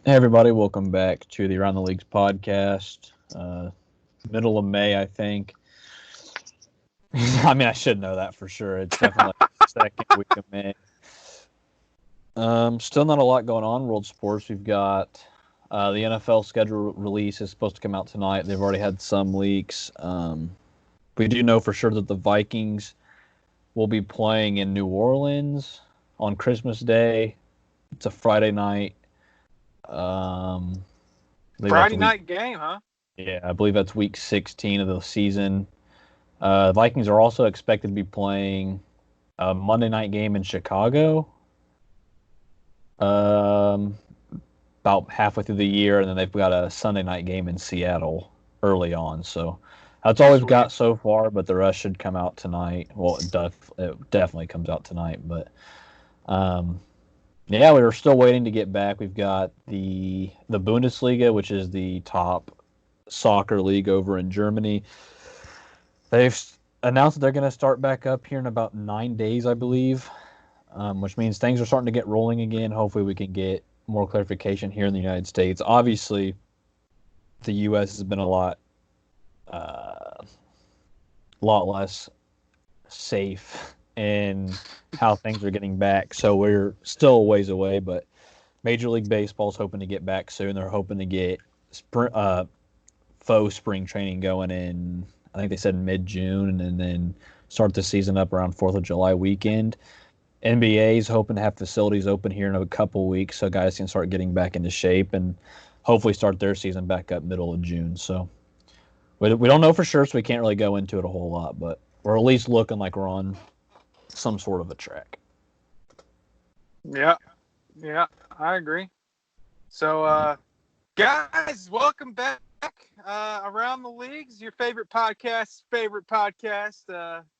Hey everybody, welcome back to the Around the Leagues podcast. Middle of May, I think. I mean, I should know that for sure. It's definitely the second week of May. Still not a lot going on in world sports. We've got the NFL schedule release is supposed to come out tonight. They've already had some leaks. We do know for sure that the Vikings will be playing in New Orleans on Christmas Day. It's a Friday night. Friday night game, huh? Yeah, I believe that's week 16 of the season. Vikings are also expected to be playing a Monday night game in Chicago about halfway through the year, and then they've got a Sunday night game in Seattle early on. So that's all we've got so far, but the rest should come out tonight. Well, it definitely comes out tonight, but yeah, we were still waiting to get back. We've got the Bundesliga, which is the top soccer league over in Germany. They've announced that they're going to start back up here in about 9 days, I believe, which means things are starting to get rolling again. Hopefully we can get more clarification here in the United States. Obviously, the U.S. has been a lot less safe in how things are getting back. So we're still a ways away, but Major League Baseball is hoping to get back soon. They're hoping to get faux spring training going in, I think they said mid-June, and then start the season up around 4th of July weekend. NBA is hoping to have facilities open here in a couple weeks so guys can start getting back into shape and hopefully start their season back up middle of June. So we don't know for sure, so we can't really go into it a whole lot, but we're at least looking like we're on some sort of a track. Yeah, I agree. So, guys, welcome back. Around the Leagues, your favorite podcast.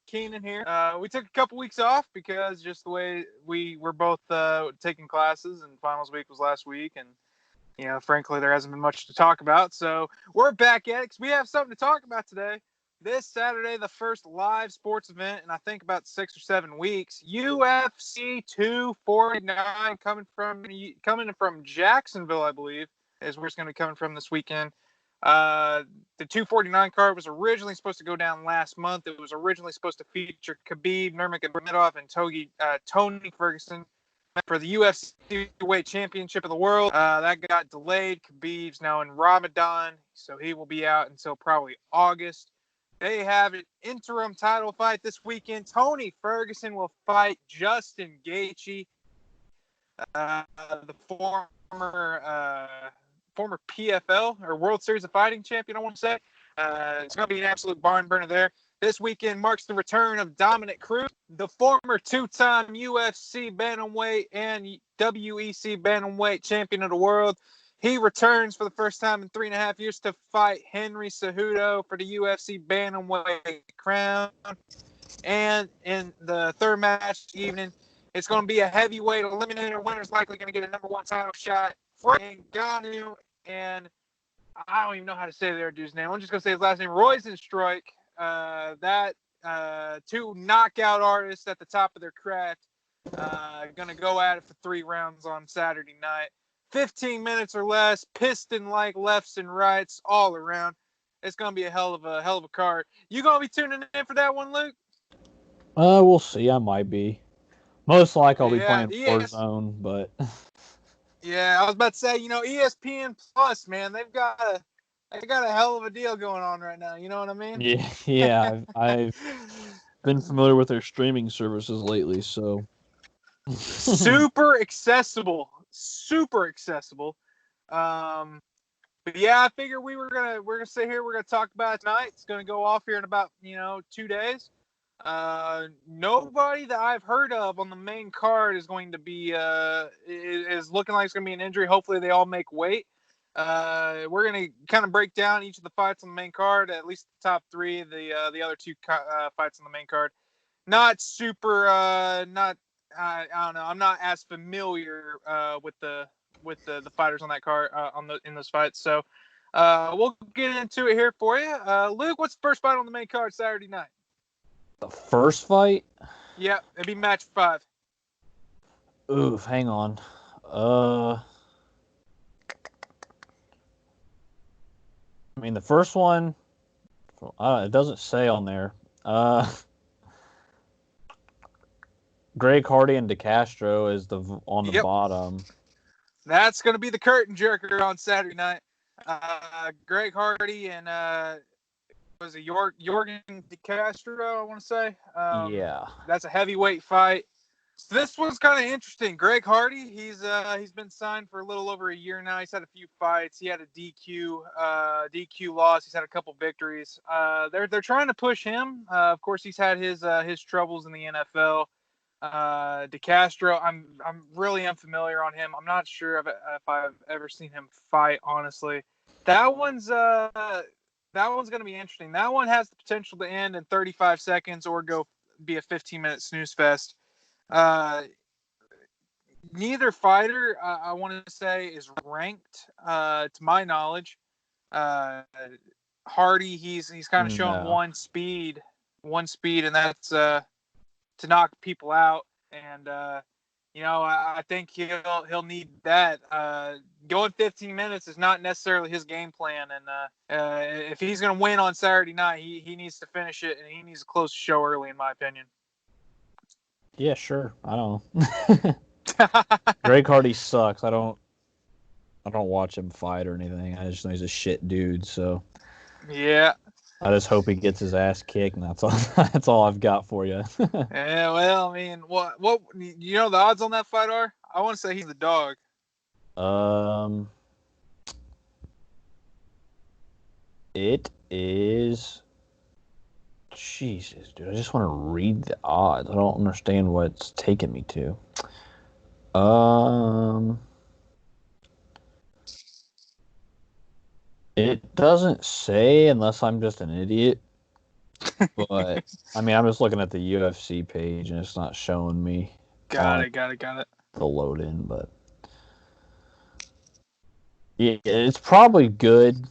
Keanan here. We took a couple weeks off because just the way we were both taking classes, and finals week was last week, and frankly, there hasn't been much to talk about. So we're back at it because we have something to talk about today. This Saturday, the first live sports event in I think about 6 or 7 weeks. UFC 249 coming from Jacksonville, I believe, is where it's going to be coming from this weekend. The 249 card was originally supposed to go down last month. It was originally supposed to feature Khabib Nurmagomedov and Tony Ferguson for the UFC Weight Championship of the World. That got delayed. Khabib's now in Ramadan, so he will be out until probably August. They have an interim title fight this weekend. Tony Ferguson will fight Justin Gaethje, the former PFL or World Series of Fighting champion, I want to say. It's going to be an absolute barn burner there. This weekend marks the return of Dominic Cruz, the former two-time UFC bantamweight and WEC bantamweight champion of the world. He returns for the first time in 3.5 years to fight Henry Cejudo for the UFC bantamweight crown. And in the third match of the evening, it's going to be a heavyweight eliminator. Winner's likely going to get a number one title shot. Frank Ngannou and I don't even know how to say their dude's name. I'm just going to say his last name, Rozenstruik. Two knockout artists at the top of their craft. Going to go at it for 3 rounds on Saturday night. 15 minutes or less, piston-like lefts and rights all around. It's going to be a hell of a card. You going to be tuning in for that one, Luke? We'll see. I might be. Most likely I'll be playing Warzone, but yeah, I was about to say, ESPN Plus, man, they got a hell of a deal going on right now. You know what I mean? Yeah. I've been familiar with their streaming services lately, so super accessible. But yeah, I figured we're gonna sit here. We're gonna talk about it tonight. It's gonna go off here in about 2 days. Nobody that I've heard of on the main card is going to be is looking like it's gonna be an injury. Hopefully they all make weight. We're gonna kind of break down each of the fights on the main card, at least the top 3. The other 2 fights on the main card, not super. I don't know. I'm not as familiar with the fighters on that card in those fights. So we'll get into it here for you. Luke, what's the first fight on the main card Saturday night? The first fight? Yeah, it'd be match 5. Oof, hang on. I mean, the first one, it doesn't say on there. Greg Hardy and DeCastro is on the Yep, bottom. that's going to be the curtain jerker on Saturday night. Greg Hardy and was it Jorgen DeCastro, I want to say. Yeah. That's a heavyweight fight. So this one's kind of interesting. Greg Hardy, he's been signed for a little over a year now. He's had a few fights. He had a DQ loss. He's had a couple victories. They're trying to push him. Of course, he's had his troubles in the NFL. DeCastro, I'm really unfamiliar on him. I'm not sure if I've ever seen him fight. Honestly, that one's going to be interesting. That one has the potential to end in 35 seconds or go be a 15-minute snooze fest. Neither fighter, I want to say, is ranked to my knowledge. Hardy, he's kind of showing No. one speed, and that's to knock people out. And I think he'll need that. Going 15 minutes is not necessarily his game plan, and if he's going to win on Saturday night, he needs to finish it, and he needs to close the show early, in my opinion. Yeah, sure. I don't know. Greg Hardy sucks. I don't watch him fight or anything. I just know he's a shit dude. So Yeah. I just hope he gets his ass kicked, and that's all. That's all I've got for you. Yeah. Well, I mean, what the odds on that fight are? I want to say he's the dog. It is. Jesus, dude. I just want to read the odds. I don't understand what's taking me to. It doesn't say unless I'm just an idiot. But I mean, I'm just looking at the UFC page and it's not showing me. Got it. The load in, but yeah, it's probably good.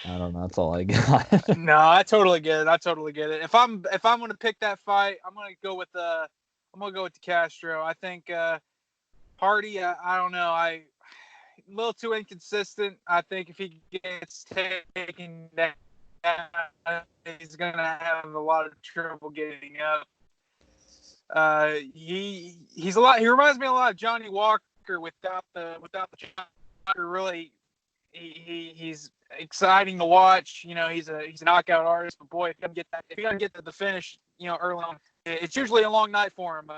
I don't know. That's all I got. No, I totally get it. If I'm gonna pick that fight, I'm gonna go with DeCastro. I think Hardy. I don't know. A little too inconsistent. I think if he gets taken down, he's gonna have a lot of trouble getting up. He's a lot. He reminds me a lot of Johnny Walker without the Walker. Really, he's exciting to watch. He's a knockout artist. But boy, if he doesn't get to the finish, early on, it's usually a long night for him.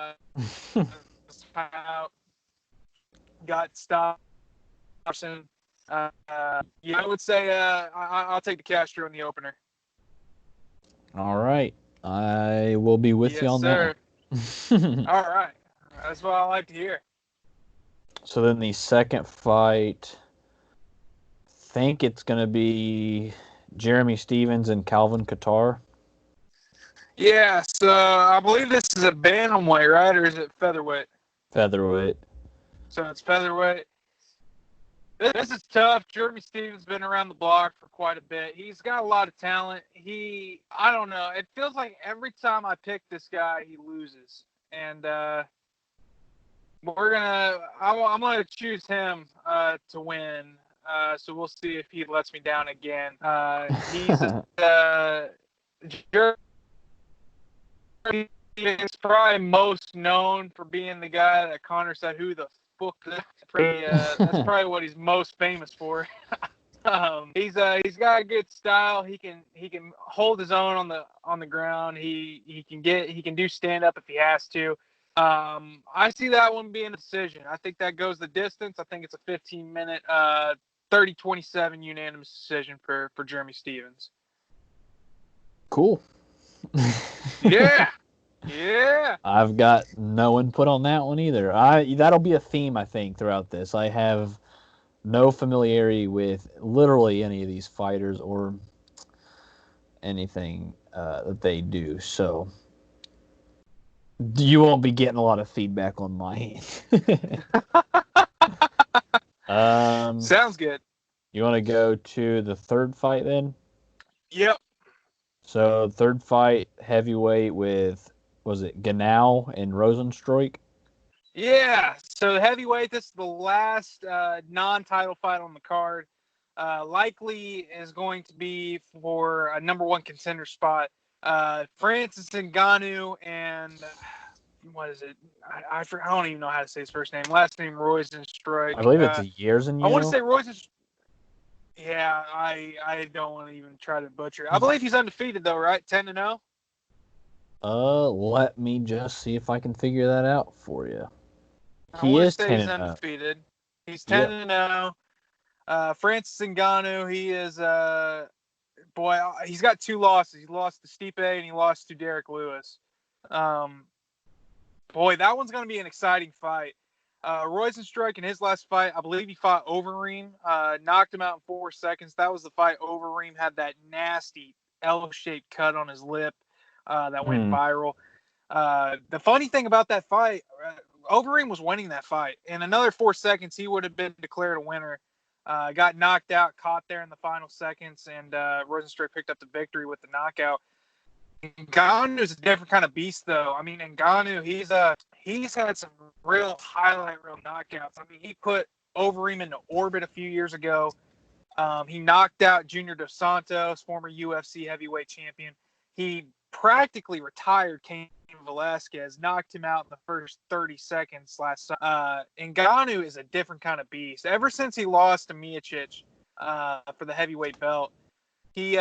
Got stopped soon. I would say I'll take DeCastro in the opener. All right, I will be with you on sir. that. All right, that's what I like to hear. So then the second fight, think it's going to be Jeremy Stephens and Calvin Kattar. Yeah, so I believe this is a bantamweight, right? Or is it featherweight? Featherweight. So it's featherweight. This is tough. Jeremy Stephens has been around the block for quite a bit. He's got a lot of talent. I don't know. It feels like every time I pick this guy, he loses. And I'm gonna choose him to win. So we'll see if he lets me down again. He's Jeremy is probably most known for being the guy that Connor said, "Who the fuck?" That's probably what he's most famous for. He's got a good style. He can hold his own on the ground. He can do stand up if he has to. I see that one being a decision. I think that goes the distance. I think it's a 15-minute 30-27 unanimous decision for Jeremy Stephens. Cool. Yeah. Yeah. I've got no input on that one either. That'll be a theme, I think, throughout this. I have no familiarity with literally any of these fighters or anything that they do. So you won't be getting a lot of feedback on my end. Sounds good. You want to go to the third fight then? Yep. So third fight, heavyweight with, was it Ganau and Rosenstruik? Yeah. So heavyweight, this is the last non-title fight on the card. likely is going to be for a number one contender spot. Francis Ngannou and what is it? I don't even know how to say his first name. Last name Roizenstruik. I believe it's years and I want to you. say Roizenstruik. Yeah, I don't want to even try to butcher it. I believe he's undefeated though, right? 10-0. Let me just see if I can figure that out for you. I He want to is say he's 10-0. undefeated. He's Yep. 10-0. Francis Ngannou, he is boy, he's got two losses. He lost to Stipe and he lost to Derek Lewis. Um, boy, that one's going to be an exciting fight. Roizenstruik in his last fight, I believe he fought Overeem, knocked him out in 4 seconds. That was the fight. Overeem had that nasty L-shaped cut on his lip that went viral. The funny thing about that fight, Overeem was winning that fight. In another 4 seconds, he would have been declared a winner. Got knocked out, caught there in the final seconds, and Rosenstruck picked up the victory with the knockout. Ngannou's a different kind of beast, though. I mean, Ngannou, he's had some real highlight reel knockouts. I mean, he put Overeem into orbit a few years ago. He knocked out Junior Dos Santos, former UFC heavyweight champion. He practically retired Cain Velasquez, knocked him out in the first 30 seconds last time. Ngannou is a different kind of beast. Ever since he lost to Miocic for the heavyweight belt, he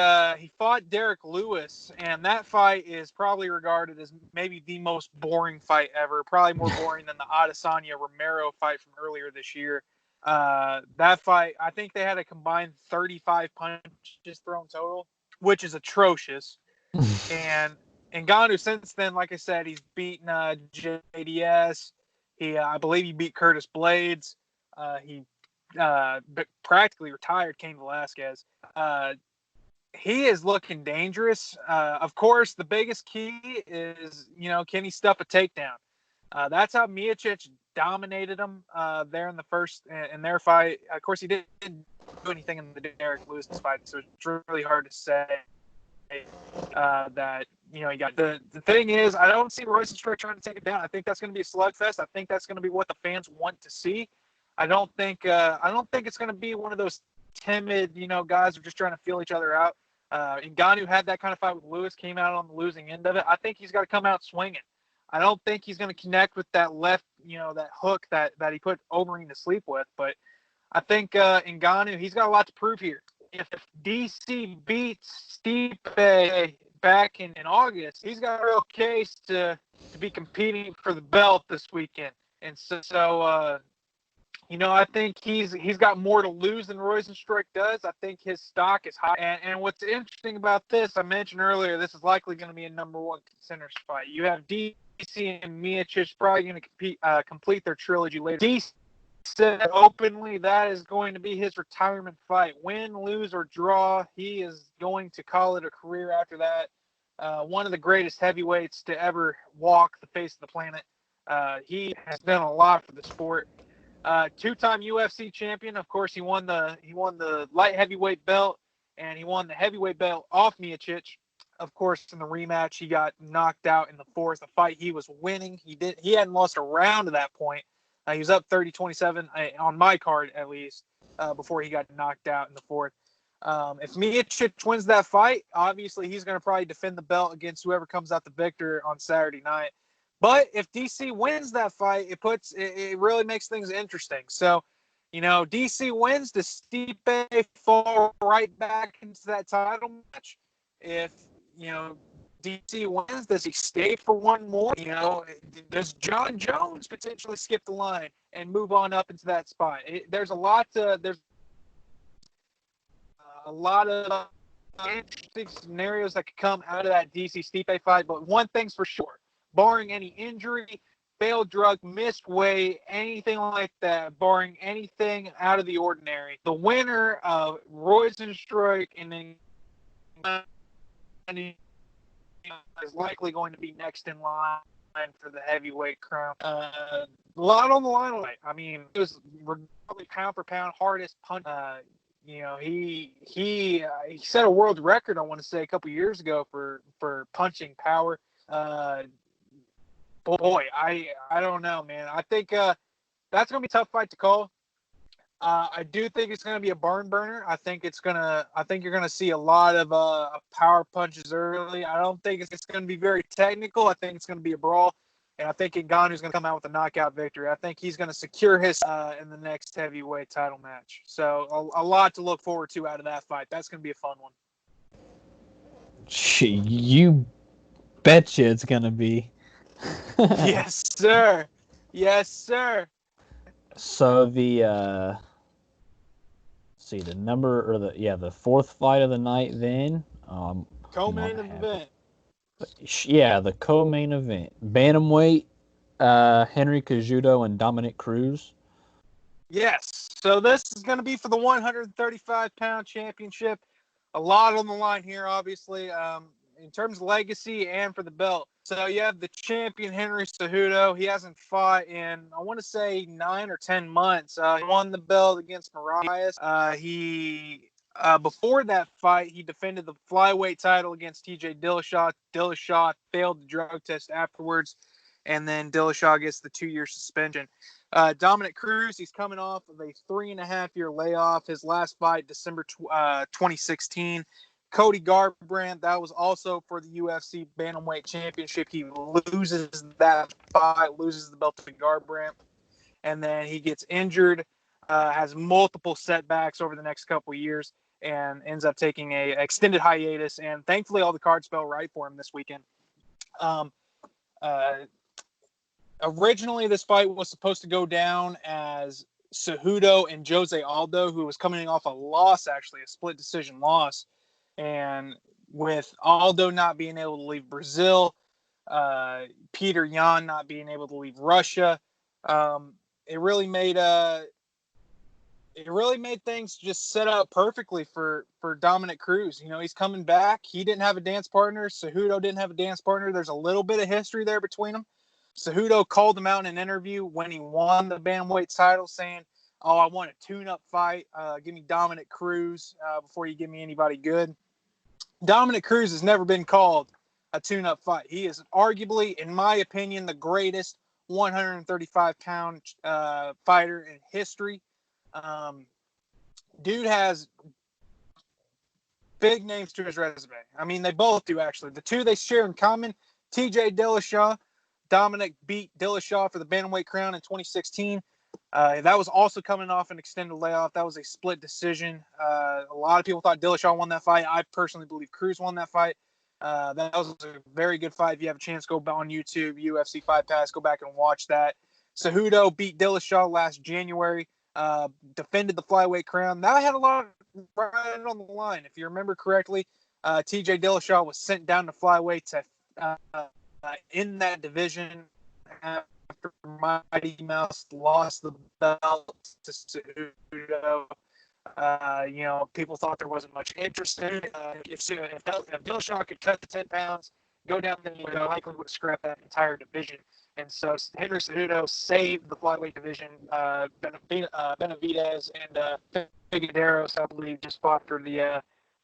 fought Derek Lewis, and that fight is probably regarded as maybe the most boring fight ever. Probably more boring than the Adesanya Romero fight from earlier this year. That fight, I think they had a combined 35 punches thrown total, which is atrocious. And Ngannou, since then, like I said, he's beaten JDS. I believe he beat Curtis Blades. He practically retired Cain Velasquez. He is looking dangerous. Of course, the biggest key is, can he stuff a takedown? That's how Miocic dominated him there in their fight. Of course, he didn't do anything in the Derek Lewis fight, so it's really hard to say that he got. The thing is, I don't see Royce trying to take it down. I think that's going to be a slugfest. I think that's going to be what the fans want to see. I don't think it's going to be one of those timid, guys who are just trying to feel each other out. Ngannou had that kind of fight with Lewis, came out on the losing end of it. I think he's got to come out swinging. I don't think he's going to connect with that left, that hook that he put Overeem to sleep with. But I think Ngannou, he's got a lot to prove here. If DC beats Stipe back in August, he's got a real case to be competing for the belt this weekend. And so I think he's got more to lose than Roizenstruik does. I think his stock is high. And what's interesting about this, I mentioned earlier, this is likely going to be a number one contenders fight. You have DC and Miocic probably going to complete their trilogy later. DC said openly that is going to be his retirement fight. Win, lose, or draw, he is going to call it a career after that. One of the greatest heavyweights to ever walk the face of the planet. He has done a lot for the sport. Two-time UFC champion. Of course, he won the light heavyweight belt, and he won the heavyweight belt off Miocic. Of course, in the rematch, he got knocked out in the fourth. A fight he was winning. He hadn't lost a round to that point. He was up 30-27 on my card, at least, before he got knocked out in the fourth. If Miocic wins that fight, obviously he's going to probably defend the belt against whoever comes out the victor on Saturday night. But if DC wins that fight, it really makes things interesting. So, DC wins, does Stipe fall right back into that title match? If, DC wins, does he stay for one more? Does John Jones potentially skip the line and move on up into that spot? There's a lot of interesting scenarios that could come out of that DC Stipe fight. But one thing's for sure, barring any injury, failed drug, missed weight, anything like that, barring anything out of the ordinary, the winner of Roizenstruik and then is likely going to be next in line for the heavyweight crown. A lot on the line tonight. I mean, it was probably pound for pound hardest punch. He set a world record, I want to say, a couple years ago for punching power. Boy, I don't know, man. I think that's gonna be a tough fight to call. I do think it's going to be a barn burner. I think you're going to see a lot of power punches early. I don't think it's going to be very technical. I think it's going to be a brawl. And I think Ngannou's going to come out with a knockout victory. I think he's going to secure his in the next heavyweight title match. So a lot to look forward to out of that fight. That's going to be a fun one. You betcha it's going to be. Yes, sir. Yes, sir. So the the fourth fight of the night then. Co-main event. Yeah, the co-main event. Bantamweight, Henry Cejudo and Dominic Cruz. Yes. So this is going to be for the 135-pound championship. A lot on the line here, obviously, in terms of legacy and for the belt. So you have the champion, Henry Cejudo. He hasn't fought in, I want to say, 9 or 10 months. He won the belt against Marias. Before that fight, he defended the flyweight title against TJ Dillashaw. Dillashaw failed the drug test afterwards, and then Dillashaw gets the 2-year suspension. Dominic Cruz, he's coming off of a 3.5-year layoff. His last fight, December 2016. Cody Garbrandt, that was also for the UFC Bantamweight Championship. He loses that fight, loses the belt to Garbrandt, and then he gets injured, has multiple setbacks over the next couple of years, and ends up taking a extended hiatus. And thankfully, all the cards fell right for him this weekend. Originally, this fight was supposed to go down as Cejudo and Jose Aldo, who was coming off a loss, actually, a split decision loss. And with Aldo not being able to leave Brazil, Peter Yan not being able to leave Russia, it really made things just set up perfectly for Dominic Cruz. You know, he's coming back. He didn't have a dance partner. Cejudo didn't have a dance partner. There's a little bit of history there between them. Cejudo called him out in an interview when he won the bantamweight title, saying, "Oh, I want a tune-up fight. Give me Dominic Cruz before you give me anybody good." Dominic Cruz has never been called a tune-up fight. He is arguably, in my opinion, the greatest 135-pound fighter in history. Dude has big names to his resume. I mean, they both do, actually. The two they share in common, TJ Dillashaw. Dominic beat Dillashaw for the bantamweight crown in 2016. That was also coming off an extended layoff. That was a split decision. A lot of people thought Dillashaw won that fight. I personally believe Cruz won that fight. That was a very good fight. If you have a chance, go on YouTube, UFC Fight Pass, go back and watch that. Cejudo beat Dillashaw last January, defended the flyweight crown. That had a lot right on the line. If you remember correctly, TJ Dillashaw was sent down to flyweight to in that division after Mighty Mouse lost the belt to Cejudo. People thought there wasn't much interest in it. If Dillashaw could cut the 10 pounds, go down, then he likely would scrap that entire division. And so Henry Cejudo saved the flyweight division. Benavidez and Figueiredo, I believe, just fought for the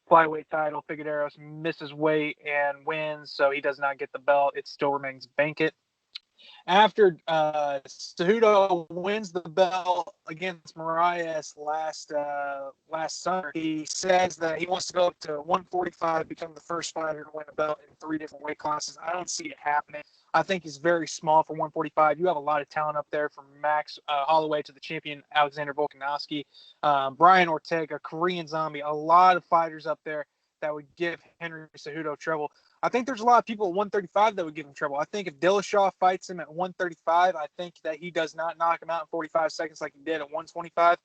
flyweight title. Figueiredo misses weight and wins, so he does not get the belt. It still remains vacant. After Cejudo wins the belt against Marias last summer, he says that he wants to go up to 145, become the first fighter to win a belt in 3 different weight classes. I don't see it happening. I think he's very small for 145. You have a lot of talent up there, from Max Holloway to the champion Alexander Volkanovski, Brian Ortega, Korean Zombie, a lot of fighters up there that would give Henry Cejudo trouble. I think there's a lot of people at 135 that would give him trouble. I think if Dillashaw fights him at 135, I think that he does not knock him out in 45 seconds like he did at 125.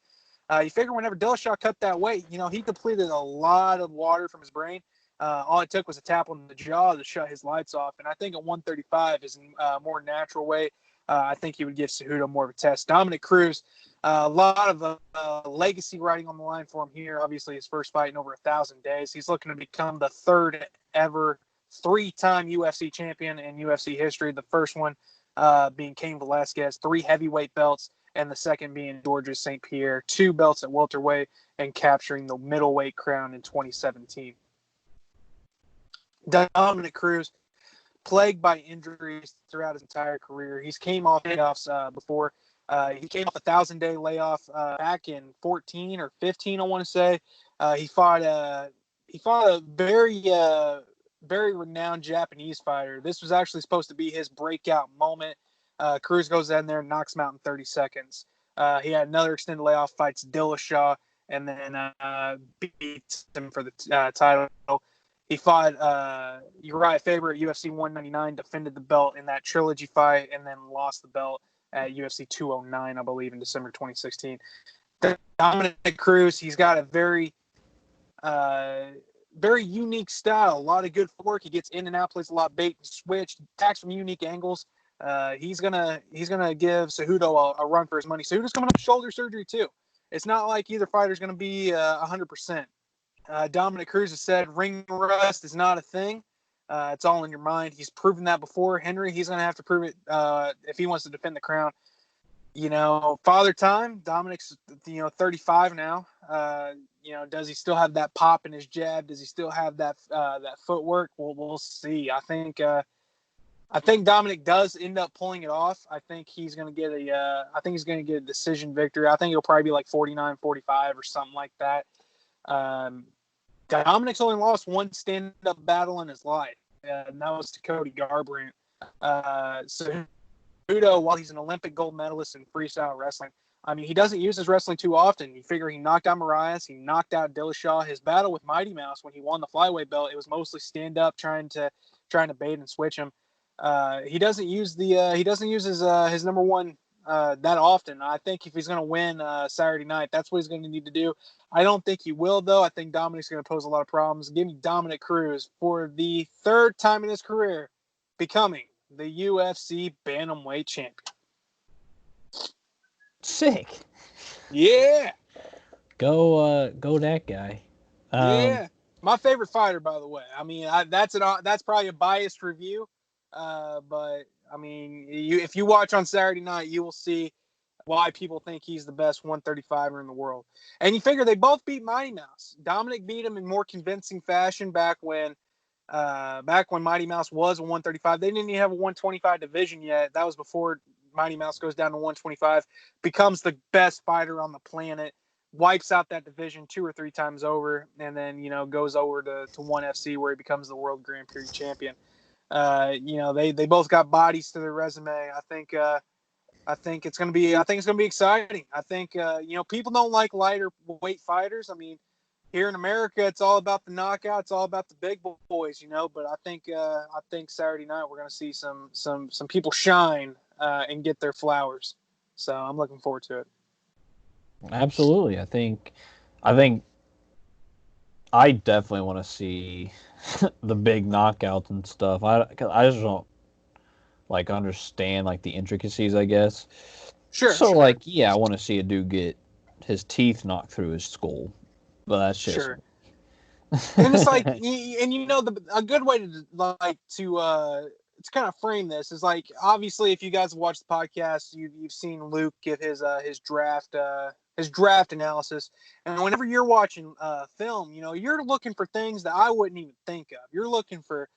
You figure whenever Dillashaw cut that weight, he depleted a lot of water from his brain. All it took was a tap on the jaw to shut his lights off. And I think at 135 is a more natural weight. I think he would give Cejudo more of a test. Dominic Cruz, a lot of legacy riding on the line for him here. Obviously, his first fight in over 1,000 days. He's looking to become the third ever 3-time UFC champion in UFC history. The first one being Cain Velasquez, 3 heavyweight belts, and the second being Georges St. Pierre, 2 belts at welterweight, and capturing the middleweight crown in 2017. Dominic Cruz, plagued by injuries throughout his entire career. He's came off playoffs before. He came off a 1,000-day layoff back in 14 or 15, I want to say. He fought a very renowned Japanese fighter. This was actually supposed to be his breakout moment. Cruz goes in there and knocks him out in 30 seconds. He had another extended layoff, fights Dillashaw, and then beats him for the title. He fought Uriah Faber at UFC 199, defended the belt in that trilogy fight, and then lost the belt at UFC 209, I believe, in December 2016. Dominic Cruz, he's got a very unique style. A lot of good footwork. He gets in and out, plays a lot of bait and switch, attacks from unique angles. He's gonna give Cejudo a run for his money. Cejudo's coming up with shoulder surgery too. It's not like either fighter's gonna be 100%. Dominic Cruz has said ring rust is not a thing. It's all in your mind. He's proven that before. Henry, he's going to have to prove it if he wants to defend the crown. Father time. Dominic's 35 now. Does he still have that pop in his jab? Does he still have that footwork? We'll see. I think Dominic does end up pulling it off. I think he's going to get a decision victory. I think it'll probably be like 49-45 or something like that. Dominic's only lost one stand-up battle in his life, and that was to Cody Garbrandt. So Cejudo, while he's an Olympic gold medalist in freestyle wrestling, I mean, he doesn't use his wrestling too often. You figure he knocked out Marias, he knocked out Dillashaw. His battle with Mighty Mouse when he won the flyweight belt, it was mostly stand-up, trying to bait and switch him. He doesn't use his number one that often. I think if he's going to win Saturday night, that's what he's going to need to do. I don't think he will, though. I think Dominic's going to pose a lot of problems. Give me Dominic Cruz for the third time in his career becoming the UFC bantamweight champion. Sick. Yeah. Go that guy. Yeah. My favorite fighter, by the way. I mean, that's probably a biased review, but I mean, if you watch on Saturday night, you will see why people think he's the best 135er in the world. And you figure they both beat Mighty Mouse. Dominic beat him in more convincing fashion back when Mighty Mouse was a 135. They didn't even have a 125 division yet. That was before Mighty Mouse goes down to 125, becomes the best fighter on the planet, wipes out that division 2 or 3 times over, and then, goes over to ONE FC where he becomes the World Grand Prix champion. They both got bodies to their resume. I think it's going to be exciting. I think, people don't like lighter weight fighters. I mean, here in America, it's all about the knockout. It's all about the big boys, but I think Saturday night we're going to see some people shine and get their flowers. So I'm looking forward to it. Absolutely. I think I definitely want to see the big knockouts and stuff. I just don't understand the intricacies, I guess. Sure. So sure. I want to see a dude get his teeth knocked through his skull. But that's just sure. And it's a good way to kind of frame this is obviously if you guys have watched the podcast, you've seen Luke give his draft analysis, and whenever you're watching film, you're looking for things that I wouldn't even think of. You're looking for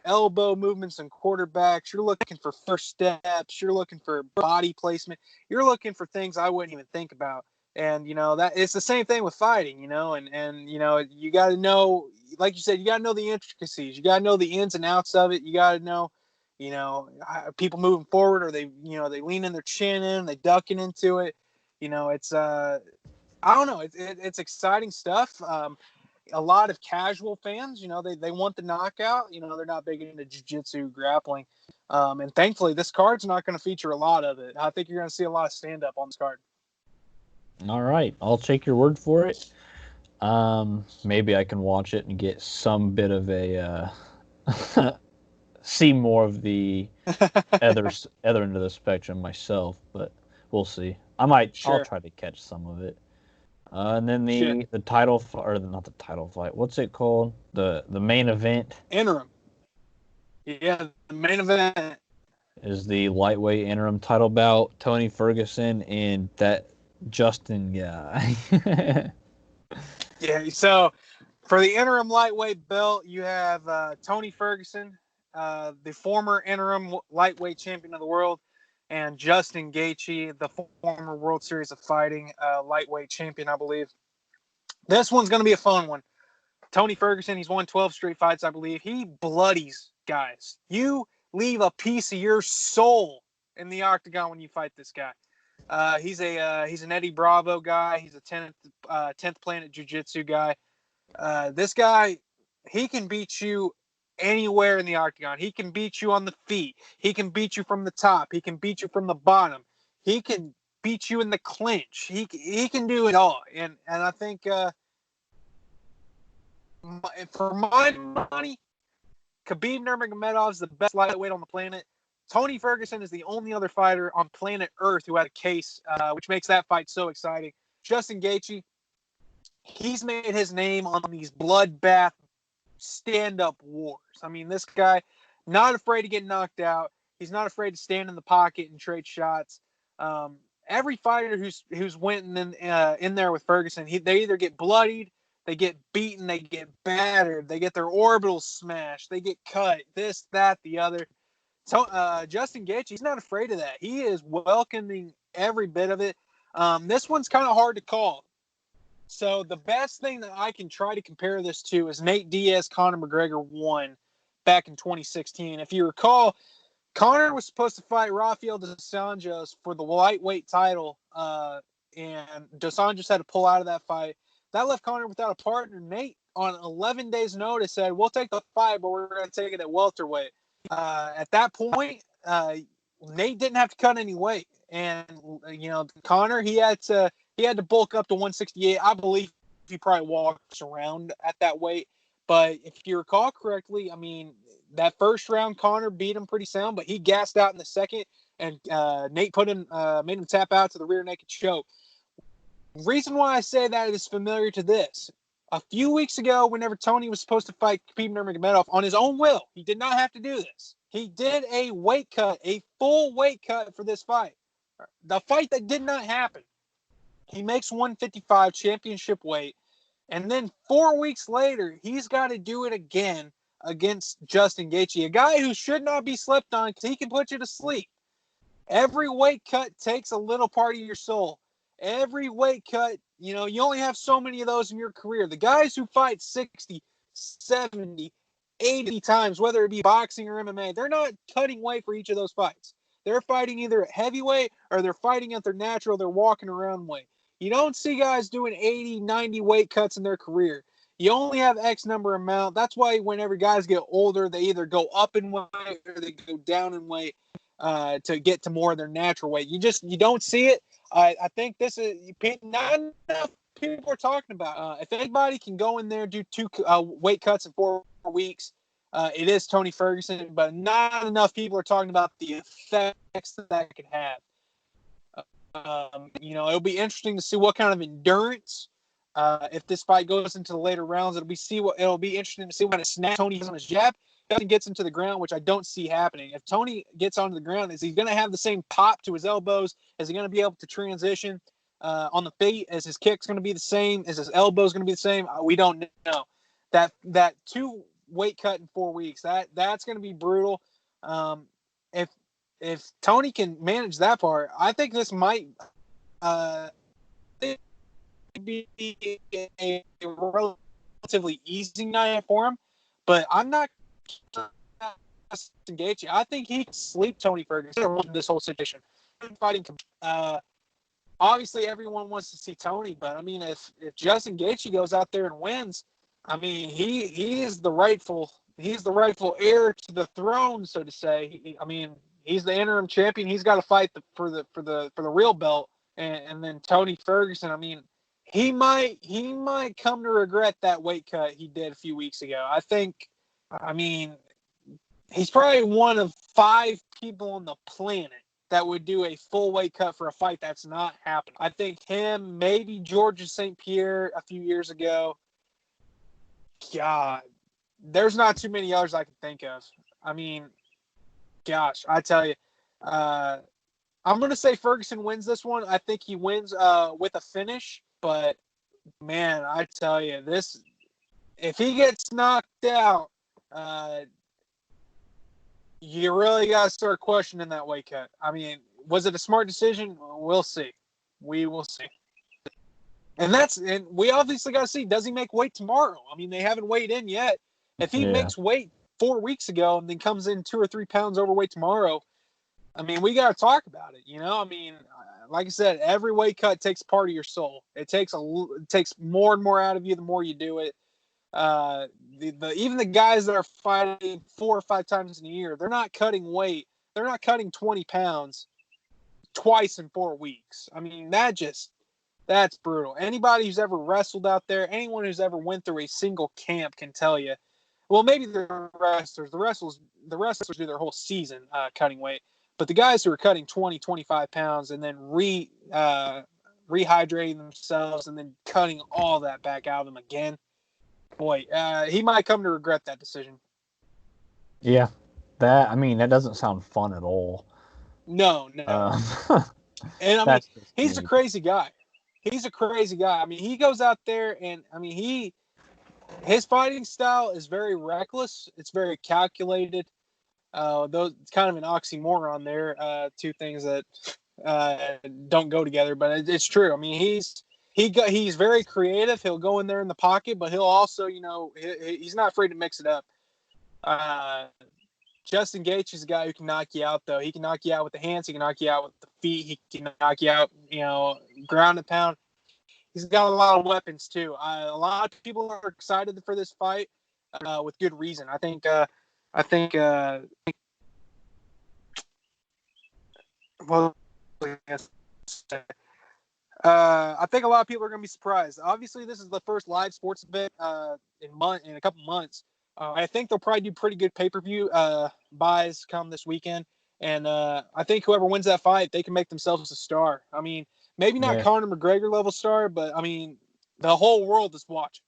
elbow movements and quarterbacks. You're looking for first steps. You're looking for body placement. You're looking for things I wouldn't even think about. And that it's the same thing with fighting, and you got to know, like you said, you got to know the intricacies. You got to know the ins and outs of it. You got to know, people moving forward, or they leaning their chin in, they ducking into it. It's I don't know. It's exciting stuff. A lot of casual fans, they want the knockout. They're not big into jiu-jitsu, grappling, and thankfully this card's not going to feature a lot of it. I think you're going to see a lot of stand up on this card. All right, I'll take your word for it. Maybe I can watch it and get some bit of a see more of the other end of the spectrum myself, but we'll see. Sure. I'll try to catch some of it. And then the title, or not the title fight. What's it called? The main event. Interim. Yeah, the main event is the lightweight interim title bout. Tony Ferguson and that Justin guy. Yeah, so for the interim lightweight belt, you have Tony Ferguson, the former interim lightweight champion of the world, and Justin Gaethje, the former World Series of Fighting lightweight champion, I believe. This one's going to be a fun one. Tony Ferguson, he's won 12 straight fights, I believe. He bloodies guys. You leave a piece of your soul in the octagon when you fight this guy. He's an Eddie Bravo guy. He's a 10th Planet Jiu-Jitsu guy. This guy, he can beat you anywhere in the octagon. He can beat you on the feet. He can beat you from the top. He can beat you from the bottom. He can beat you in the clinch. He can do it all. And I think for my money, Khabib Nurmagomedov is the best lightweight on the planet. Tony Ferguson is the only other fighter on planet Earth who had a case, which makes that fight so exciting. Justin Gaethje, he's made his name on these bloodbath stand-up wars. I mean, this guy, not afraid to get knocked out. He's not afraid to stand in the pocket and trade shots. Every fighter who's went in there with Ferguson, they either get bloodied, they get beaten, they get battered, they get their orbitals smashed, they get cut, this, that, the other. So Justin Gaethje, he's not afraid of that. He is welcoming every bit of it. This one's kind of hard to call. So the best thing that I can try to compare this to is Nate Diaz, Conor McGregor won back in 2016. If you recall, Conor was supposed to fight Rafael dos Anjos for the lightweight title, and dos Anjos had to pull out of that fight. That left Conor without a partner. Nate, on 11 days' notice, said, "We'll take the fight, but we're going to take it at welterweight." At that point, Nate didn't have to cut any weight, and Conor, he had to bulk up to 168. I believe he probably walks around at that weight. But if you recall correctly, I mean, that first round, Conor beat him pretty sound, but he gassed out in the second, and Nate made him tap out to the rear naked choke. Reason why I say that is familiar to this. A few weeks ago, whenever Tony was supposed to fight Khabib Nurmagomedov on his own will, he did not have to do this. He did a weight cut, a full weight cut for this fight. The fight that did not happen. He makes 155 championship weight. And then 4 weeks later, he's got to do it again against Justin Gaethje, a guy who should not be slept on because he can put you to sleep. Every weight cut takes a little part of your soul. Every weight cut, you only have so many of those in your career. The guys who fight 60, 70, 80 times, whether it be boxing or MMA, they're not cutting weight for each of those fights. They're fighting either at heavyweight or they're fighting at their natural, they're walking around weight. You don't see guys doing 80, 90 weight cuts in their career. You only have X number amount. That's why whenever guys get older, they either go up in weight or they go down in weight to get to more of their natural weight. You don't see it. I think this is not enough people are talking about. If anybody can go in there and do 2 weight cuts in 4 weeks, it is Tony Ferguson, but not enough people are talking about the effects that could have. It'll be interesting to see what kind of endurance, if this fight goes into the later rounds, it'll be interesting to see what kind of snap Tony has on his jab. If gets into the ground, which I don't see happening. If Tony gets onto the ground, is he going to have the same pop to his elbows? Is he going to be able to transition on the feet? Is his kick's going to be the same? Is his elbows going to be the same? We don't know. That 2 weight cut in 4 weeks, that's going to be brutal. If Tony can manage that part, I think this might be a relatively easy night for him. But I'm not Gaethje. I think he can sleep Tony Ferguson in this whole situation. Fighting, obviously everyone wants to see Tony, but I mean, if Justin Gaethje goes out there and wins, I mean, he is the rightful heir to the throne, so to say. He's the interim champion. He's got to fight for the real belt, and then Tony Ferguson. I mean, he might come to regret that weight cut he did a few weeks ago. He's probably one of 5 people on the planet that would do a full weight cut for a fight that's not happening. I think him, maybe Georges St. Pierre a few years ago. God, there's not too many others I can think of. I mean, gosh, I tell you, I'm going to say Ferguson wins this one. I think he wins with a finish, but man, I tell you, if he gets knocked out, you really got to start questioning that weight cut. I mean, Was it a smart decision? We'll see. We will see. And we obviously got to see, does he make weight tomorrow? I mean, they haven't weighed in yet. If he Yeah. makes weight 4 weeks ago and then comes in 2 or 3 pounds overweight tomorrow, I mean, we got to talk about it. I mean, like I said, every weight cut takes part of your soul. It takes more and more out of you the more you do it. Even the guys that are fighting 4 or 5 times in a year, they're not cutting weight. They're not cutting 20 pounds twice in 4 weeks. I mean, that's brutal. Anybody who's ever wrestled out there, anyone who's ever went through a single camp can tell you. Well, maybe the wrestlers. The wrestlers do their whole season cutting weight. But the guys who are cutting 20, 25 pounds and then rehydrating themselves and then cutting all that back out of them again, boy, he might come to regret that decision. Yeah. That doesn't sound fun at all. No. And I mean, That's just he's a me. crazy guy. He's a crazy guy. I mean, he goes out there and I mean, his fighting style is very reckless. It's very calculated. It's kind of an oxymoron there. Two things that don't go together, but it's true. I mean, he's very creative. He'll go in there in the pocket, but he'll also, he's not afraid to mix it up. Justin Gaethje is a guy who can knock you out, though. He can knock you out with the hands. He can knock you out with the feet. He can knock you out, ground and pound. He's got a lot of weapons, too. A lot of people are excited for this fight with good reason. I think well, I think a lot of people are going to be surprised. Obviously, this is the first live sports event in a couple months. I think they'll probably do pretty good pay-per-view buys come this weekend. And I think whoever wins that fight, they can make themselves a star. I mean, maybe not Yeah. Conor McGregor level star, but I mean, the whole world is watching.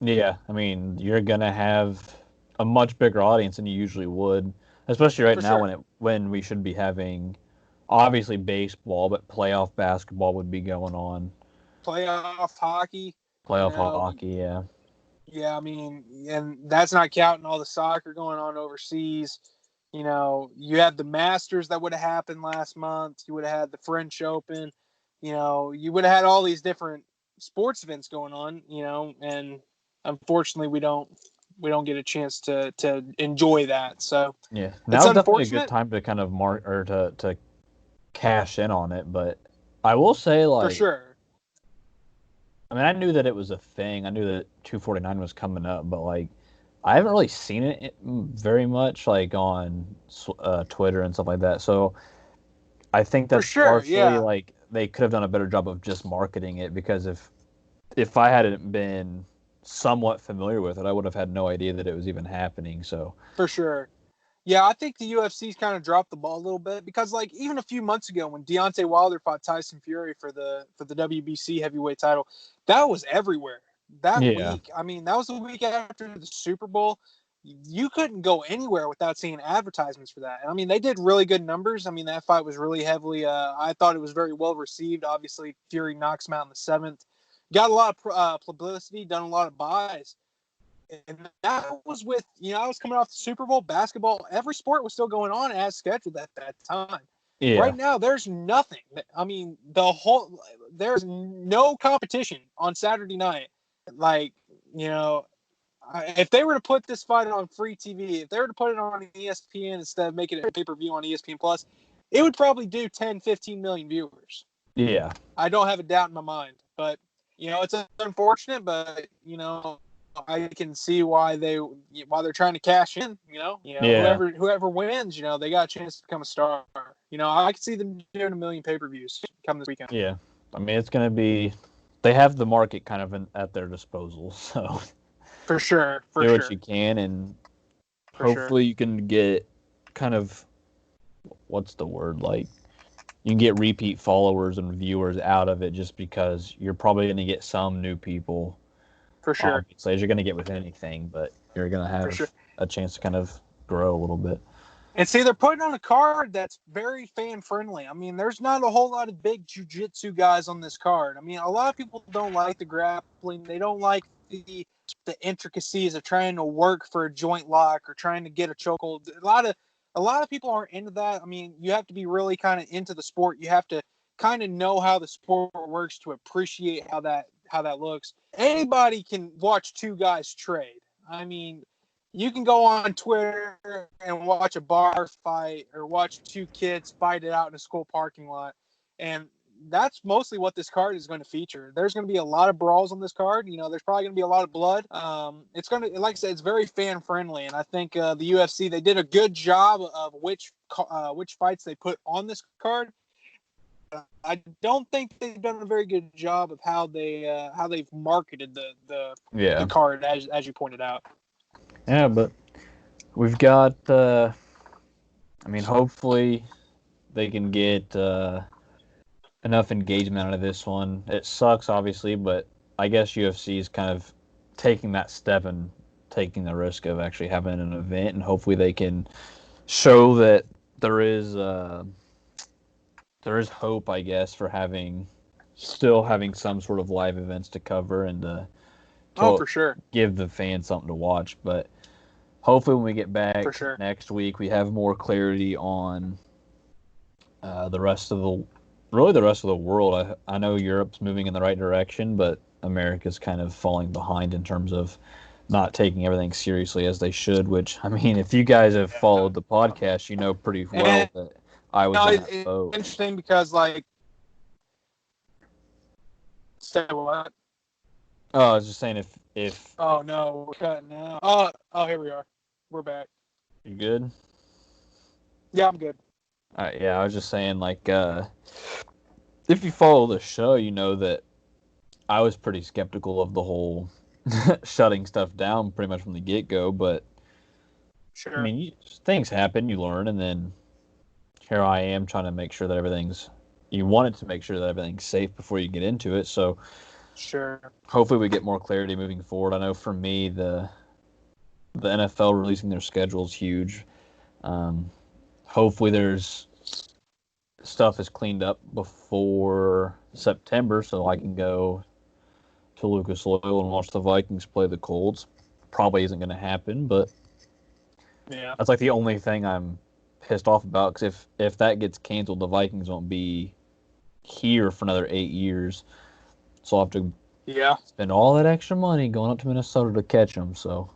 Yeah. I mean, you're gonna have a much bigger audience than you usually would, especially right For now sure. when we should be having obviously baseball, but playoff basketball would be going on. Playoff hockey, you Playoff know, hockey, yeah. yeah, I mean, and that's not counting all the soccer going on overseas. You had the Masters that would have happened last month. You would have had the French Open. You would have had all these different sports events going on. And unfortunately, we don't get a chance to enjoy that. So Yeah. it's Now's definitely a good unfortunate time to kind of mark or to cash in on it, but I will say for like sure. I knew that it was a thing. I knew that 249 was coming up, but like I haven't really seen it very much like on Twitter and stuff like that. So I think For that's sure, partially yeah, like they could have done a better job of just marketing it because if I hadn't been somewhat familiar with it, I would have had no idea that it was even happening. So for sure. Yeah, I think the UFC's kind of dropped the ball a little bit because, like, even a few months ago when Deontay Wilder fought Tyson Fury for the WBC heavyweight title, that was everywhere. That yeah, week, I mean, that was the week after the Super Bowl. You couldn't go anywhere without seeing advertisements for that. And I mean, they did really good numbers. I mean, that fight was really heavily. I thought it was very well received. Obviously, Fury knocks him out in the seventh. Got a lot of publicity, done a lot of buys. And that was with, I was coming off the Super Bowl, basketball, every sport was still going on as scheduled at that time. yeah, Right now, there's nothing. I mean, there's no competition on Saturday night. Like, you know, if they were to put this fight on free TV, if they were to put it on ESPN instead of making it a pay-per-view on ESPN Plus, it would probably do 10, 15 million viewers. yeah, I don't have a doubt in my mind. But, it's unfortunate, but, I can see why they're trying to cash in. yeah, Whoever wins, they got a chance to become a star. I could see them doing a million pay-per-views come this weekend. yeah. I mean, it's gonna be. They have the market kind of at their disposal, so For sure, for do what sure, you can, and for sure, hopefully you can get kind of what's the word like you can get repeat followers and viewers out of it just because you're probably going to get some new people for sure, obviously as you're going to get with anything, but you're going to for sure. have a chance to kind of grow a little bit. And see, they're putting on a card that's very fan friendly. I mean, there's not a whole lot of big jiu-jitsu guys on this card. I mean, a lot of people don't like the grappling. They don't like the intricacies of trying to work for a joint lock or trying to get a chokehold. a lot of people aren't into that. I mean, you have to be really kind of into the sport. You have to kind of know how the sport works to appreciate how that looks. Anybody can watch two guys trade. I mean, you can go on Twitter and watch a bar fight or watch two kids fight it out in a school parking lot. And that's mostly what this card is going to feature. There's going to be a lot of brawls on this card. There's probably going to be a lot of blood. It's going to, like I said, it's very fan friendly, and I think the UFC, they did a good job of which fights they put on this card. I don't think they've done a very good job of how they've marketed the card, as you pointed out. Yeah, but we've got. Hopefully they can get enough engagement out of this one. It sucks, obviously, but I guess UFC is kind of taking that step and taking the risk of actually having an event, and hopefully they can show that there is hope, I guess, for still having some sort of live events to cover and to for sure, give the fans something to watch. But hopefully when we get back next week, we have more clarity on the rest of the world. I know Europe's moving in the right direction, but America's kind of falling behind in terms of not taking everything seriously as they should, which, I mean, if you guys have followed the podcast, you know pretty well that I was in that boat. It's interesting because, say what? Oh, I was just saying if Oh, no, we're cutting now. Oh, here we are. We're back. You good? Yeah, I'm good. Yeah, I was just saying, if you follow the show, you know that I was pretty skeptical of the whole shutting stuff down pretty much from the get-go, but sure. I mean, things happen, you learn, and then here I am trying to make sure that you wanted to make sure that everything's safe before you get into it, so sure. Hopefully we get more clarity moving forward. I know for me, the NFL releasing their schedule is huge. Hopefully there's stuff is cleaned up before September so I can go to Lucas Oil and watch the Vikings play the Colts. Probably isn't going to happen, but that's the only thing I'm pissed off about, because if that gets canceled, the Vikings won't be here for another 8 years. So I'll have to spend all that extra money going up to Minnesota to catch them. So,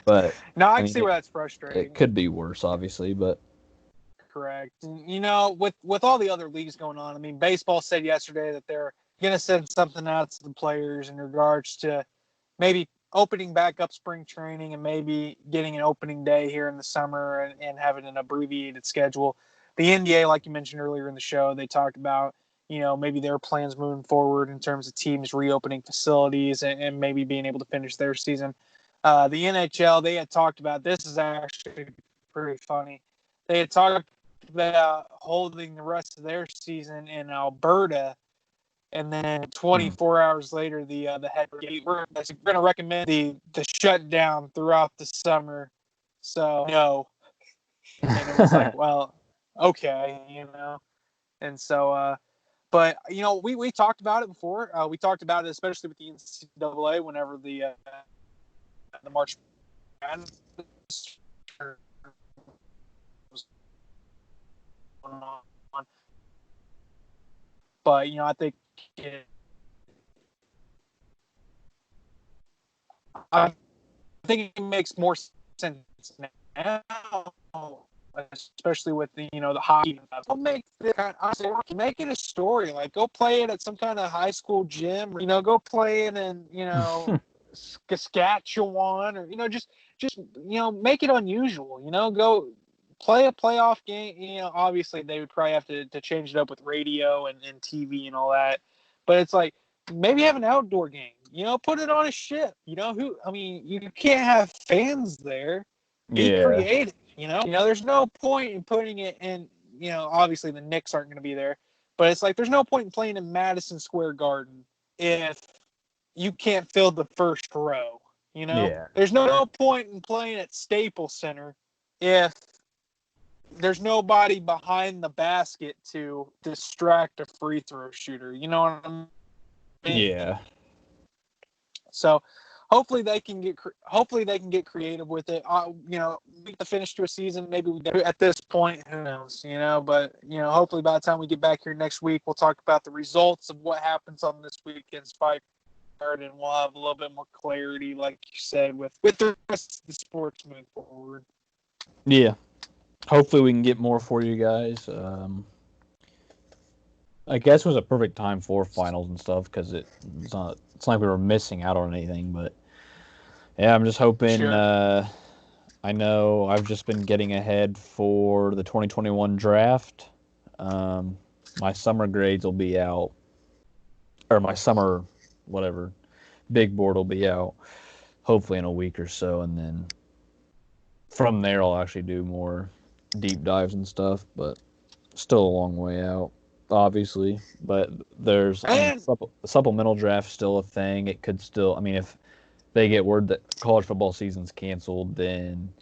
but no, I can see where that's frustrating. It could be worse, obviously, but correct. With all the other leagues going on, I mean, baseball said yesterday that they're going to send something out to the players in regards to maybe opening back up spring training and maybe getting an opening day here in the summer and having an abbreviated schedule. The NBA, like you mentioned earlier in the show, they talked about, maybe their plans moving forward in terms of teams reopening facilities and maybe being able to finish their season. The NHL, they had talked about, this is actually pretty funny. They had talked about holding the rest of their season in Alberta, and then 24 hours later, the head we're going to recommend the shutdown throughout the summer. So no, and it was like, well, okay, and so. But we talked about it before. We talked about it, especially with the NCAA, whenever the March Madness was going on. But I think it makes more sense now, especially with the hockey. I'll make it a story. Like, go play it at some kind of high school gym, or go play it in Saskatchewan, or just make it unusual. Go play a playoff game. Obviously they would probably have to change it up with radio and TV and all that, but it's like, maybe have an outdoor game. Put it on a ship. You can't have fans there. Be creative. There's no point in putting it in. Obviously the Knicks aren't going to be there, but it's like, there's no point in playing in Madison Square Garden if you can't fill the first row. There's no point in playing at Staples Center if there's nobody behind the basket to distract a free throw shooter. You know what I mean? Yeah. So hopefully they can get creative with it. We get to finish to a season. Maybe at this point, who knows? But hopefully by the time we get back here next week, we'll talk about the results of what happens on this weekend's fight card, and we'll have a little bit more clarity, like you said, with the rest of the sports moving forward. Yeah. Hopefully we can get more for you guys. I guess it was a perfect time for finals and stuff because it's not like we were missing out on anything. But yeah, I'm just hoping. Sure. I know I've just been getting ahead for the 2021 draft. My summer grades will be out, or my summer whatever big board will be out, hopefully in a week or so, and then from there I'll actually do more deep dives and stuff. But still a long way out, obviously. But there's supplemental draft still a thing. It could still, if they get word that college football season's canceled, then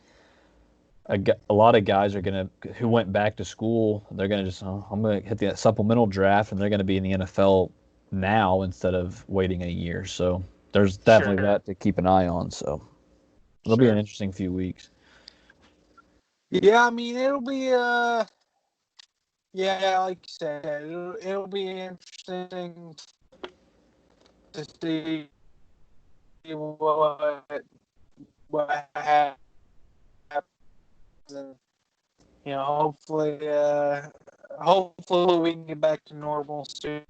a lot of guys who went back to school, they're gonna just I'm gonna hit the supplemental draft, and they're gonna be in the NFL now instead of waiting a year. So there's definitely that to keep an eye on. So it'll be an interesting few weeks. Yeah, it'll be like you said, it'll be interesting to see what happens, and hopefully we can get back to normal soon.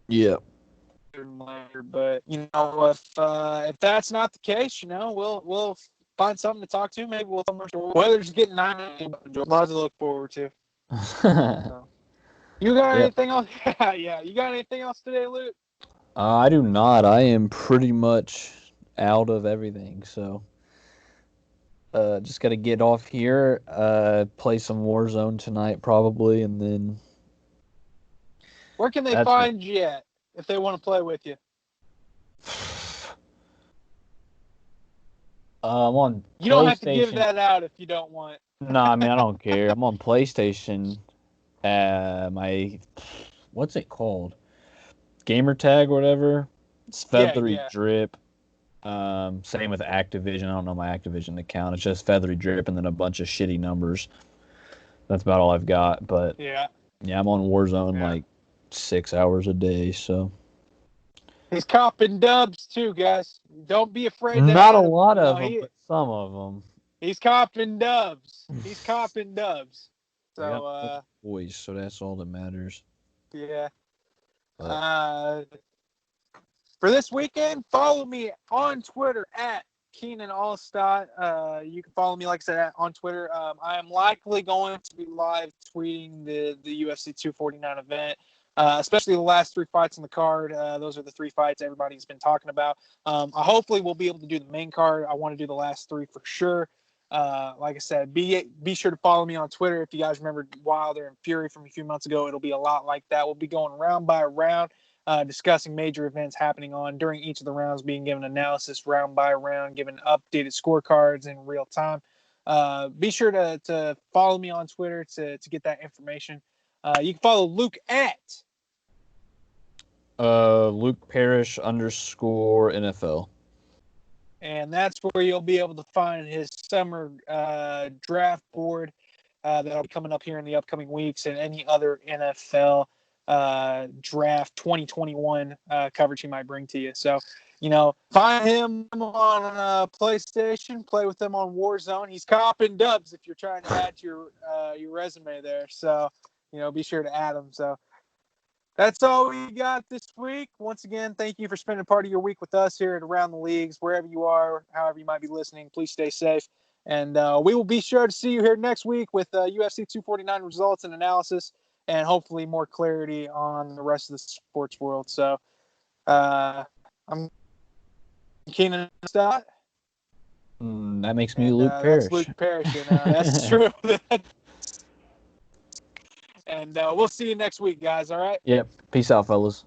Yeah. Later, but if that's not the case, we'll find something to talk to. Maybe we'll weather's getting nice. Lots to look forward to. So. You got anything else? Yeah. You got anything else today, Luke? I do not. I am pretty much out of everything. So just got to get off here, play some Warzone tonight probably, and then. Where can they find you at if they want to play with you? I'm on PlayStation. You don't have to give that out if you don't want. No, I don't care. I'm on PlayStation. What's it called? Gamer tag or whatever. It's Feathery Drip. Same with Activision. I don't know my Activision account. It's just Feathery Drip and then a bunch of shitty numbers. That's about all I've got. But yeah, I'm on Warzone like 6 hours a day. So he's copping dubs too, guys. Don't be afraid. Not a lot of them, but some of them. He's copping dubs. So boys. So that's all that matters. Yeah. For this weekend, follow me on Twitter at Keanan Allstott. You can follow me, like I said, on Twitter. I am likely going to be live tweeting the UFC 249 event, especially the last 3 fights on the card. Those are the 3 fights everybody's been talking about. Hopefully we'll be able to do the main card. I want to do the last 3 for sure. Like I said, be sure to follow me on Twitter. If you guys remember Wilder and Fury from a few months ago, it'll be a lot like that. We'll be going round by round, discussing major events happening during each of the rounds, being given analysis round by round, given updated scorecards in real time. Be sure to follow me on Twitter to get that information. You can follow Luke at Luke Parrish _NFL. And that's where you'll be able to find his summer draft board that'll be coming up here in the upcoming weeks, and any other NFL draft 2021 coverage he might bring to you. So, find him on PlayStation, play with him on Warzone. He's copping dubs if you're trying to add your resume there. So, be sure to add him. So, that's all we got this week. Once again, thank you for spending part of your week with us here at Around the Leagues. Wherever you are, however you might be listening, please stay safe. And we will be sure to see you here next week with UFC 249 results and analysis, and hopefully more clarity on the rest of the sports world. So I'm Keanan Allstott. That makes me Luke Parrish. That's Luke Parrish. That's true. And we'll see you next week, guys. All right? Yep. Peace out, fellas.